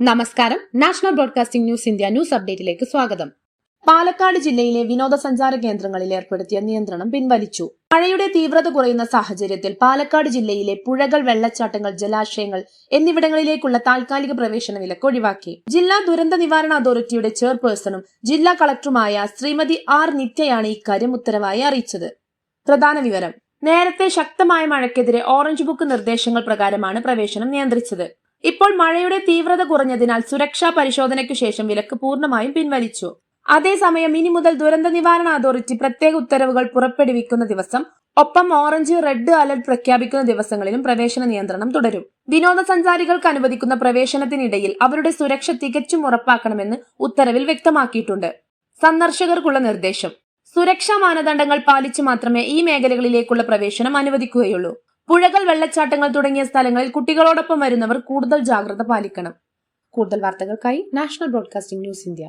നമസ്കാരം. National broadcasting news India news അപ്ഡേറ്റിലേക്ക് സ്വാഗതം. പാലക്കാട് ജില്ലയിലെ വിനോദസഞ്ചാര കേന്ദ്രങ്ങളിൽ ഏർപ്പെടുത്തിയ നിയന്ത്രണം പിൻവലിച്ചു. മഴയുടെ തീവ്രത കുറയുന്ന സാഹചര്യത്തിൽ പാലക്കാട് ജില്ലയിലെ പുഴകൾ, വെള്ളച്ചാട്ടങ്ങൾ, ജലാശയങ്ങൾ എന്നിവിടങ്ങളിലേക്കുള്ള താൽക്കാലിക പ്രവേശന വിലക്ക് ഒഴിവാക്കി. ജില്ലാ ദുരന്ത നിവാരണ അതോറിറ്റിയുടെ ചെയർപേഴ്സണും ജില്ലാ കളക്ടറുമായ ശ്രീമതി ആർ നിത്യയാണ് ഇക്കാര്യം ഉത്തരവായി അറിയിച്ചത്. പ്രധാന വിവരം: നേരത്തെ ശക്തമായ മഴയ്ക്കെതിരെ ഓറഞ്ച് ബുക്ക് നിർദ്ദേശങ്ങൾ പ്രകാരമാണ് പ്രവേശനം നിയന്ത്രിച്ചത്. ഇപ്പോൾ മഴയുടെ തീവ്രത കുറഞ്ഞതിനാൽ സുരക്ഷാ പരിശോധനയ്ക്കു ശേഷം വിലക്ക് പൂർണ്ണമായും പിൻവലിച്ചു. അതേസമയം ഇനി മുതൽ ദുരന്ത നിവാരണ അതോറിറ്റി പ്രത്യേക ഉത്തരവുകൾ പുറപ്പെടുവിക്കുന്ന ദിവസം, ഒപ്പം ഓറഞ്ച്, റെഡ് അലർട്ട് പ്രഖ്യാപിക്കുന്ന ദിവസങ്ങളിലും പ്രവേശന നിയന്ത്രണം തുടരും. വിനോദസഞ്ചാരികൾക്ക് അനുവദിക്കുന്ന പ്രവേശനത്തിനിടയിൽ അവരുടെ സുരക്ഷ തികച്ചും ഉറപ്പാക്കണമെന്ന് ഉത്തരവിൽ വ്യക്തമാക്കിയിട്ടുണ്ട്. സന്ദർശകർക്കുള്ള നിർദ്ദേശം: സുരക്ഷാ മാനദണ്ഡങ്ങൾ പാലിച്ചു മാത്രമേ ഈ മേഖലകളിലേക്കുള്ള പ്രവേശനം അനുവദിക്കുകയുള്ളൂ. പുഴകൾ, വെള്ളച്ചാട്ടങ്ങൾ തുടങ്ങിയ സ്ഥലങ്ങളിൽ കുട്ടികളോടൊപ്പം വരുന്നവർ കൂടുതൽ ജാഗ്രത പാലിക്കണം. കൂടുതൽ വാർത്തകൾക്കായി നാഷണൽ ബ്രോഡ്കാസ്റ്റിംഗ് ന്യൂസ് ഇന്ത്യ.